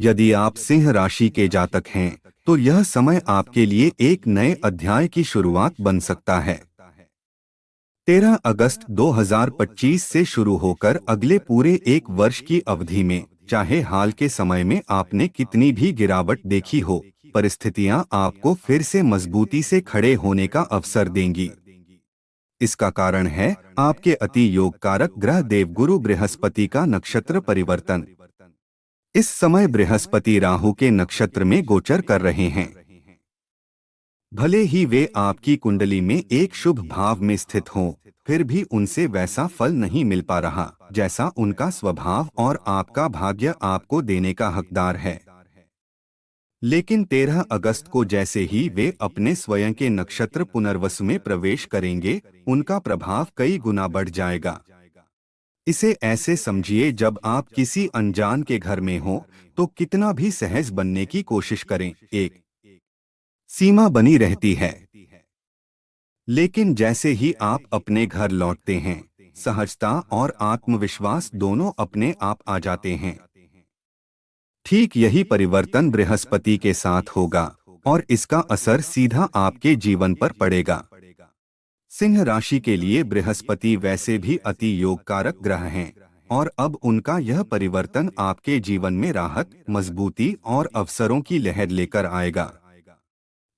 यदि आप सिंह राशि के जातक हैं तो यह समय आपके लिए एक नए अध्याय की शुरुआत बन सकता है। 13 अगस्त 2025 से शुरू होकर अगले पूरे एक वर्ष की अवधि में, चाहे हाल के समय में आपने कितनी भी गिरावट देखी हो, परिस्थितियां आपको फिर से मजबूती से खड़े होने का अवसर देंगी। इसका कारण है आपके अति योगकारक ग्रह देवगुरु बृहस्पति का नक्षत्र परिवर्तन। इस समय बृहस्पति राहु के नक्षत्र में गोचर कर रहे हैं। भले ही वे आपकी कुंडली में एक शुभ भाव में स्थित हों, फिर भी उनसे वैसा फल नहीं मिल पा रहा जैसा उनका स्वभाव और आपका भाग्य आपको देने का हकदार है। लेकिन 13 अगस्त को जैसे ही वे अपने स्वयं के नक्षत्र पुनर्वसु में प्रवेश करेंगे, उनका प्रभाव कई गुना बढ़ जाएगा। इसे ऐसे समझिए, जब आप किसी अनजान के घर में हो तो कितना भी सहज बनने की कोशिश करें, एक सीमा बनी रहती है। लेकिन जैसे ही आप अपने घर लौटते हैं, सहजता और आत्मविश्वास दोनों अपने आप आ जाते हैं। ठीक यही परिवर्तन बृहस्पति के साथ होगा और इसका असर सीधा आपके जीवन पर पड़ेगा। सिंह राशि के लिए बृहस्पति वैसे भी अति योगकारक ग्रह हैं और अब उनका यह परिवर्तन आपके जीवन में राहत, मजबूती और अवसरों की लहर लेकर आएगा।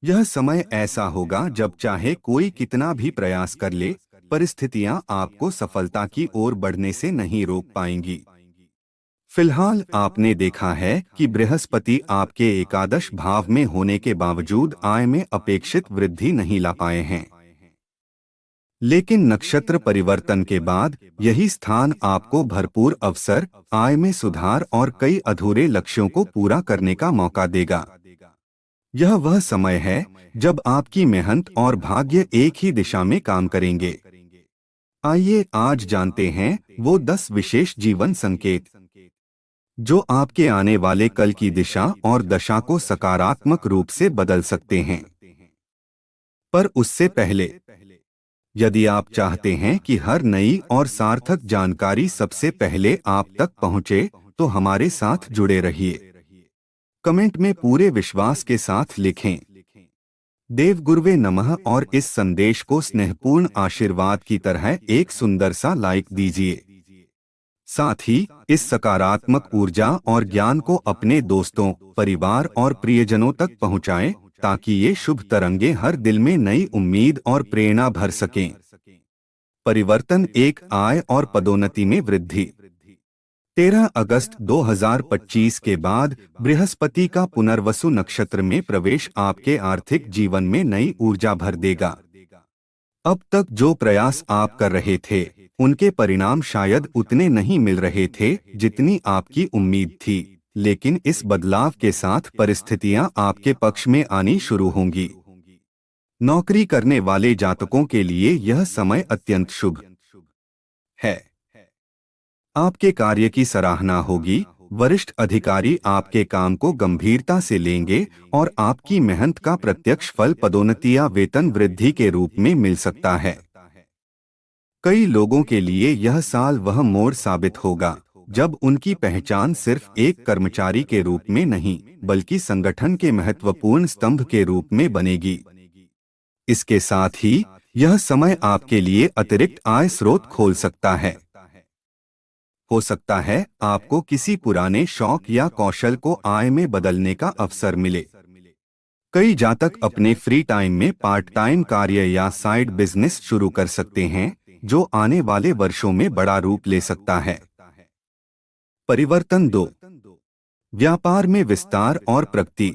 यह समय ऐसा होगा जब चाहे कोई कितना भी प्रयास कर ले, परिस्थितियां आपको सफलता की ओर बढ़ने से नहीं रोक पाएंगी। फिलहाल आपने देखा है कि बृहस्पति आपके एकादश भाव में होने के बावजूद आय में अपेक्षित वृद्धि नहीं ला पाए हैं। लेकिन नक्षत्र परिवर्तन के बाद यही स्थान आपको भरपूर अवसर, आय में सुधार और कई अधूरे लक्ष्यों को पूरा करने का मौका देगा। यह वह समय है जब आपकी मेहनत और भाग्य एक ही दिशा में काम करेंगे। आइए आज जानते हैं वो 10 विशेष जीवन संकेत जो आपके आने वाले कल की दिशा और दशा को सकारात्मक रूप से बदल सकते हैं। पर उससे पहले, यदि आप चाहते हैं कि हर नई और सार्थक जानकारी सबसे पहले आप तक पहुंचे, तो हमारे साथ जुड़े रहिए। कमेंट में पूरे विश्वास के साथ लिखें, देवगुरुवे नमः, और इस संदेश को स्नेहपूर्ण आशीर्वाद की तरह एक सुंदर सा लाइक दीजिए। साथ ही इस सकारात्मक ऊर्जा और ज्ञान को अपने दोस्तों, परिवार और प्रियजनों तक पहुंचाएं, ताकि ये शुभ तरंगे हर दिल में नई उम्मीद और प्रेरणा भर सकें। परिवर्तन एक, आय और पदोन्नति में वृद्धि। 13 अगस्त 2025 के बाद बृहस्पति का पुनर्वसु नक्षत्र में प्रवेश आपके आर्थिक जीवन में नई ऊर्जा भर देगा। अब तक जो प्रयास आप कर रहे थे, उनके परिणाम शायद उतने नहीं मिल रहे थे जितनी आपकी उम्मीद थी, लेकिन इस बदलाव के साथ परिस्थितियां आपके पक्ष में आनी शुरू होंगी। नौकरी करने वाले जातकों के लिए यह समय अत्यंत शुभ है। आपके कार्य की सराहना होगी, वरिष्ठ अधिकारी आपके काम को गंभीरता से लेंगे और आपकी मेहनत का प्रत्यक्ष फल पदोन्नति या वेतन वृद्धि के रूप में मिल सकता है। कई लोगों के लिए यह साल वह मोड़ साबित होगा जब उनकी पहचान सिर्फ एक कर्मचारी के रूप में नहीं, बल्कि संगठन के महत्वपूर्ण स्तंभ के रूप में बनेगी। इसके साथ ही यह समय आपके लिए अतिरिक्त आय स्रोत खोल सकता है। हो सकता है आपको किसी पुराने शौक या कौशल को आय में बदलने का अवसर मिले। कई जातक अपने फ्री टाइम में पार्ट टाइम कार्य या साइड बिजनेस शुरू कर सकते हैं, जो आने वाले वर्षों में बड़ा रूप ले सकता है। परिवर्तन 2, व्यापार में विस्तार और प्रगति।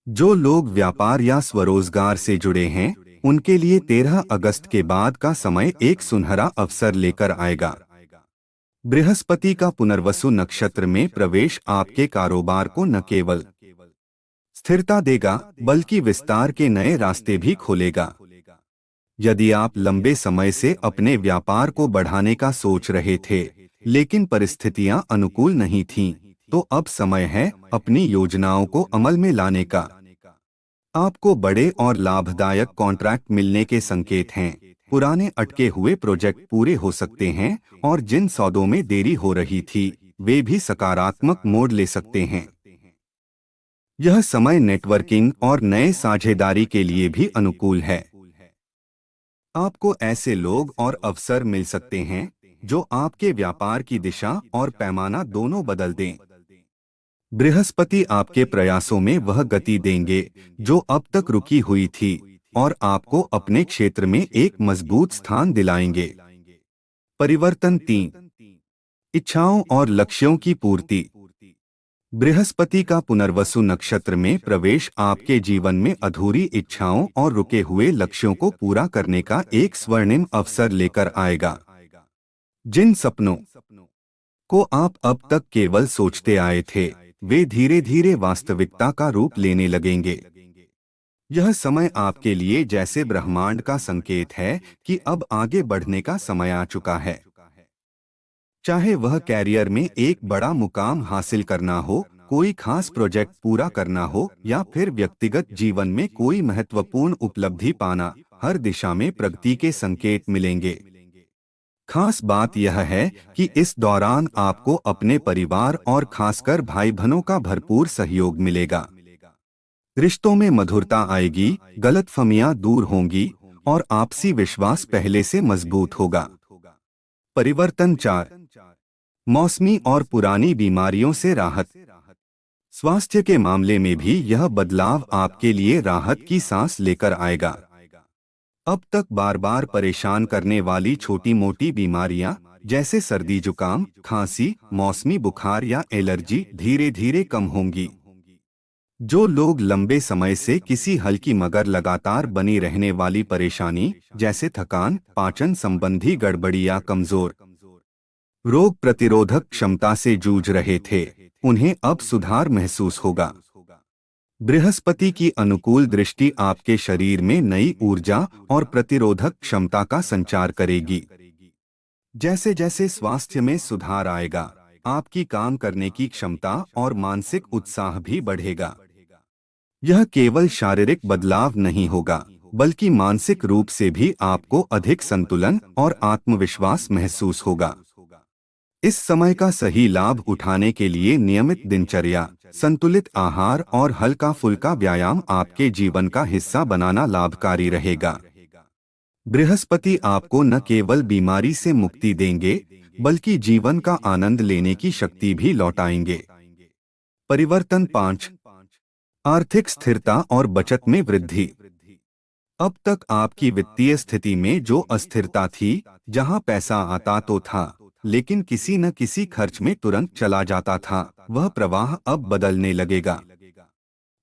जो लोग व्यापार या स्वरोजगार से जुड़े हैं, उनके लिए 13 अगस्त के बाद का समय एक सुनहरा अवसर लेकर आएगा। बृहस्पति का पुनर्वसु नक्षत्र में प्रवेश आपके कारोबार को न केवल स्थिरता देगा, बल्कि विस्तार के नए रास्ते भी खोलेगा। यदि आप लंबे समय से अपने व्यापार को बढ़ाने का सोच रहे थे, लेकिन परिस्थितियां अनुकूल नहीं थीं, तो अब समय है अपनी योजनाओं को अमल में लाने का। आपको बड़े और लाभदायक कॉन्ट्रैक्ट मिलने के संकेत हैं। पुराने अटके हुए प्रोजेक्ट पूरे हो सकते हैं और जिन सौदों में देरी हो रही थी, वे भी सकारात्मक मोड़ ले सकते हैं। यह समय नेटवर्किंग और नए साझेदारी के लिए भी अनुकूल है। आपको ऐसे लोग और अवसर मिल सकते हैं जो आपके व्यापार की दिशा और पैमाना दोनों बदल दें। बृहस्पति आपके प्रयासों में वह गति देंगे जो अब तक रुकी हुई थी और आपको अपने क्षेत्र में एक मजबूत स्थान दिलाएंगे। परिवर्तन 3, इच्छाओं और लक्ष्यों की पूर्ति। बृहस्पति का पुनर्वसु नक्षत्र में प्रवेश आपके जीवन में अधूरी इच्छाओं और रुके हुए लक्ष्यों को पूरा करने का एक स्वर्णिम अवसर लेकर आएगा। जिन सपनों को आप अब तक केवल सोचते आए थे, वे धीरे धीरे वास्तविकता का रूप लेने लगेंगे। यह समय आपके लिए जैसे ब्रह्मांड का संकेत है कि अब आगे बढ़ने का समय आ चुका है। चाहे वह कैरियर में एक बड़ा मुकाम हासिल करना हो, कोई खास प्रोजेक्ट पूरा करना हो या फिर व्यक्तिगत जीवन में कोई महत्वपूर्ण उपलब्धि पाना, हर दिशा में प्रगति के संकेत मिलेंगे। खास बात यह है कि इस दौरान आपको अपने परिवार और खासकर भाई बहनों का भरपूर सहयोग मिलेगा। रिश्तों में मधुरता आएगी, गलतफहमियां दूर होंगी और आपसी विश्वास पहले से मजबूत होगा। परिवर्तन 4, मौसमी और पुरानी बीमारियों से राहत। स्वास्थ्य के मामले में भी यह बदलाव आपके लिए राहत की सांस लेकर आएगा। अब तक बार बार परेशान करने वाली छोटी मोटी बीमारियां जैसे सर्दी जुकाम, खांसी, मौसमी बुखार या एलर्जी धीरे धीरे कम होंगी। जो लोग लंबे समय से किसी हल्की मगर लगातार बनी रहने वाली परेशानी जैसे थकान, पाचन संबंधी गड़बड़ी या कमजोर रोग प्रतिरोधक क्षमता से जूझ रहे थे, उन्हें अब सुधार महसूस होगा। बृहस्पति की अनुकूल दृष्टि आपके शरीर में नई ऊर्जा और प्रतिरोधक क्षमता का संचार करेगी। जैसे जैसे स्वास्थ्य में सुधार आएगा, आपकी काम करने की क्षमता और मानसिक उत्साह भी बढ़ेगा। यह केवल शारीरिक बदलाव नहीं होगा, बल्कि मानसिक रूप से भी आपको अधिक संतुलन और आत्मविश्वास महसूस होगा। इस समय का सही लाभ उठाने के लिए नियमित दिनचर्या, संतुलित आहार और हल्का फुल्का व्यायाम आपके जीवन का हिस्सा बनाना लाभकारी रहेगा। बृहस्पति आपको न केवल बीमारी से मुक्ति देंगे, बल्कि जीवन का आनंद लेने की शक्ति भी लौटाएंगे। परिवर्तन 5, आर्थिक स्थिरता और बचत में वृद्धि। अब तक आपकी वित्तीय स्थिति में जो अस्थिरता थी, जहां पैसा आता तो था लेकिन किसी न किसी खर्च में तुरंत चला जाता था, वह प्रवाह अब बदलने लगेगा।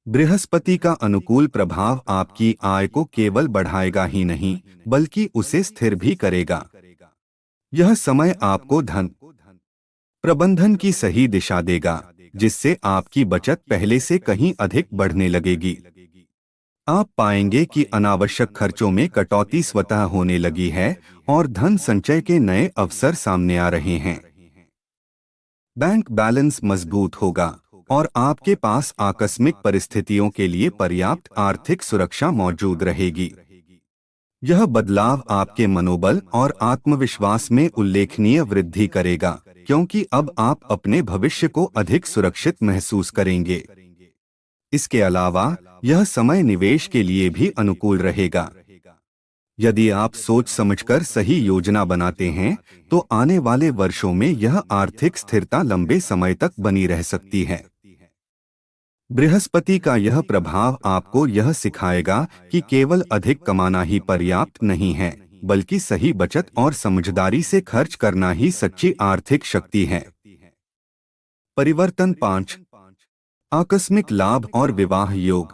बृहस्पति का अनुकूल प्रभाव आपकी आय को केवल बढ़ाएगा ही नहीं, बल्कि उसे स्थिर भी करेगा। यह समय आपको धन प्रबंधन की सही दिशा देगा, जिससे आपकी बचत पहले से कहीं अधिक बढ़ने लगेगी। आप पाएंगे कि अनावश्यक खर्चों में कटौती स्वतः होने लगी है और धन संचय के नए अवसर सामने आ रहे हैं। बैंक बैलेंस मजबूत होगा और आपके पास आकस्मिक परिस्थितियों के लिए पर्याप्त आर्थिक सुरक्षा मौजूद रहेगी। यह बदलाव आपके मनोबल और आत्मविश्वास में उल्लेखनीय वृद्धि करेगा, क्योंकि अब आप अपने भविष्य को अधिक सुरक्षित महसूस करेंगे। इसके अलावा यह समय निवेश के लिए भी अनुकूल रहेगा। यदि आप सोच समझकर सही योजना बनाते हैं, तो आने वाले वर्षों में यह आर्थिक स्थिरता लंबे समय तक बनी रह सकती है। बृहस्पति का यह प्रभाव आपको यह सिखाएगा कि केवल अधिक कमाना ही पर्याप्त नहीं है, बल्कि सही बचत और समझदारी से खर्च करना ही सच्ची आर्थिक शक्ति है। परिवर्तन 5, आकस्मिक लाभ और विवाह योग।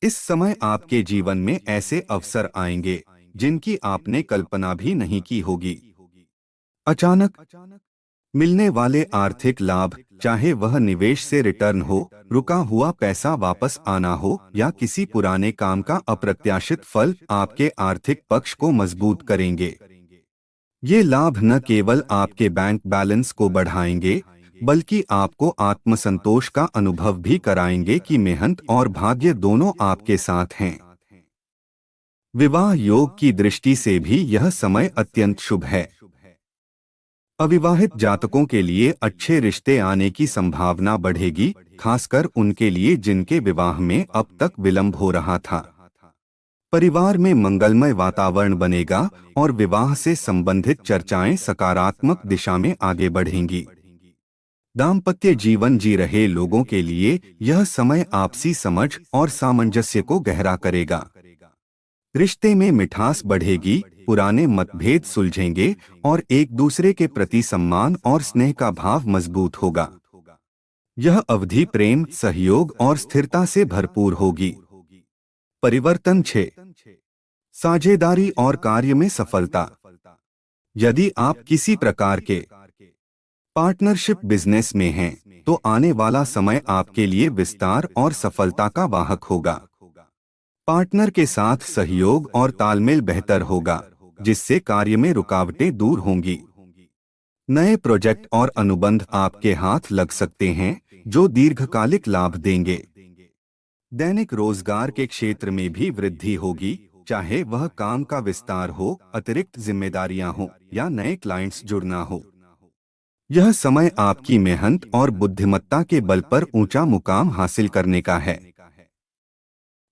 इस समय आपके जीवन में ऐसे अवसर आएंगे जिनकी आपने कल्पना भी नहीं की होगी। अचानक मिलने वाले आर्थिक लाभ, चाहे वह निवेश से रिटर्न हो, रुका हुआ पैसा वापस आना हो या किसी पुराने काम का अप्रत्याशित फल, आपके आर्थिक पक्ष को मजबूत करेंगे। ये लाभ न केवल आपके बैंक बैलेंस को बढ़ाएंगे, बल्कि आपको आत्मसंतोष का अनुभव भी कराएंगे कि मेहनत और भाग्य दोनों आपके साथ हैं। विवाह योग की दृष्टि से भी यह समय अत्यंत शुभ है। अविवाहित जातकों के लिए अच्छे रिश्ते आने की संभावना बढ़ेगी, खासकर उनके लिए जिनके विवाह में अब तक विलंब हो रहा था। परिवार में मंगलमय वातावरण बनेगा और विवाह से संबंधित चर्चाएं सकारात्मक दिशा में आगे बढ़ेंगी। दाम्पत्य जीवन जी रहे लोगों के लिए यह समय आपसी समझ और सामंजस्य को गहरा करेगा। रिश्ते में मिठास बढ़ेगी, पुराने मतभेद सुलझेंगे और एक दूसरे के प्रति सम्मान और स्नेह का भाव मजबूत होगा। यह अवधि प्रेम, सहयोग और स्थिरता से भरपूर होगी। परिवर्तन 6। साझेदारी और कार्य में सफलता। यदि आप किसी प्रकार के पार्टनरशिप बिजनेस में हैं, तो आने वाला समय आपके लिए विस्तार और सफलता का वाहक होगा। पार्टनर के साथ सहयोग और तालमेल बेहतर होगा, जिससे कार्य में रुकावटें दूर होंगी। नए प्रोजेक्ट और अनुबंध आपके हाथ लग सकते हैं, जो दीर्घकालिक लाभ देंगे। दैनिक रोजगार के क्षेत्र में भी वृद्धि होगी, चाहे वह काम का विस्तार हो, अतिरिक्त जिम्मेदारियां हो या नए क्लाइंट्स जुड़ना हो। यह समय आपकी मेहनत और बुद्धिमत्ता के बल पर ऊंचा मुकाम हासिल करने का है।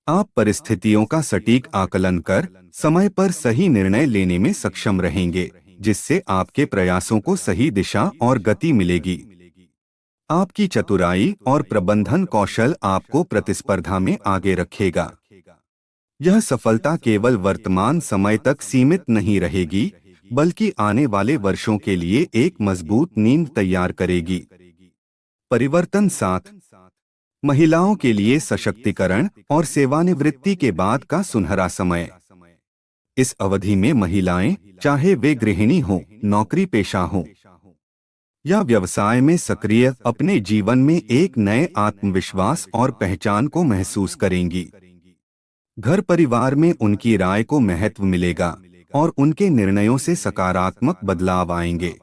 आप परिस्थितियों का सटीक आकलन कर समय पर सही निर्णय लेने में सक्षम रहेंगे, जिससे आपके प्रयासों को सही दिशा और गति मिलेगी। आपकी चतुराई और प्रबंधन कौशल आपको प्रतिस्पर्धा में आगे रखेगा। यह सफलता केवल वर्तमान समय तक सीमित नहीं रहेगी, बल्कि आने वाले वर्षों के लिए एक मजबूत नींव तैयार करेगी। परिवर्तन 7। महिलाओं के लिए सशक्तिकरण और सेवानिवृत्ति के बाद का सुनहरा समय। इस अवधि में महिलाएं, चाहे वे गृहिणी हों, नौकरी पेशा हों या व्यवसाय में सक्रिय, अपने जीवन में एक नए आत्मविश्वास और पहचान को महसूस करेंगी। घर परिवार में उनकी राय को महत्व मिलेगा और उनके निर्णयों से सकारात्मक बदलाव आएंगे।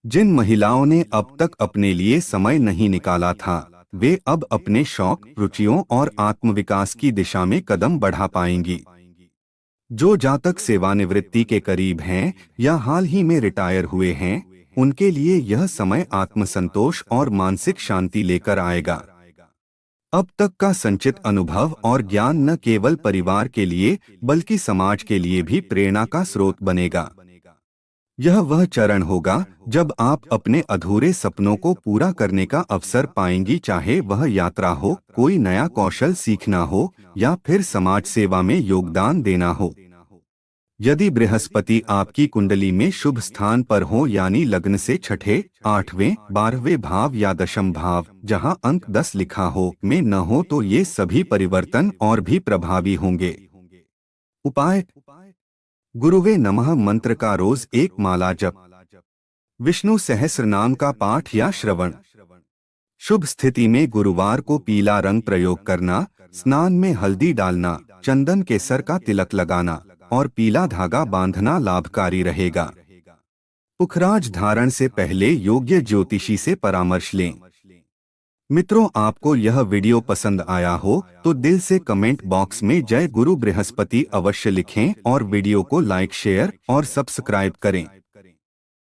जिन महिलाओं ने अब तक अपने लिए समय नहीं निकाला था, वे अब अपने शौक, रुचियों और आत्मविकास की दिशा में कदम बढ़ा पाएंगी। जो जातक सेवानिवृत्ति के करीब हैं या हाल ही में रिटायर हुए हैं, उनके लिए यह समय आत्मसंतोष और मानसिक शांति लेकर आएगा। अब तक का संचित अनुभव और ज्ञान न केवल परिवार के लिए बल्कि समाज के लिए भी प्रेरणा का स्रोत बनेगा। यह वह चरण होगा जब आप अपने अधूरे सपनों को पूरा करने का अवसर पाएंगी, चाहे वह यात्रा हो, कोई नया कौशल सीखना हो या फिर समाज सेवा में योगदान देना हो। यदि बृहस्पति आपकी कुंडली में शुभ स्थान पर हो, यानी लग्न से छठे, 8वें, 12वें भाव या दशम भाव, जहां अंक 10 लिखा हो, में न हो, तो ये सभी परिवर्तन और भी प्रभावी होंगे। उपाय: गुरुवे नमः मंत्र का रोज एक माला जप। विष्णु सहस्रनाम का पाठ या श्रवण। शुभ स्थिति में गुरुवार को पीला रंग प्रयोग करना, स्नान में हल्दी डालना, चंदन केसर का तिलक लगाना और पीला धागा बांधना लाभकारी रहेगा। पुखराज धारण से पहले योग्य ज्योतिषी से परामर्श लें। मित्रों, आपको यह वीडियो पसंद आया हो तो दिल से कमेंट बॉक्स में जय गुरु बृहस्पति अवश्य लिखें और वीडियो को लाइक, शेयर और सब्सक्राइब करें।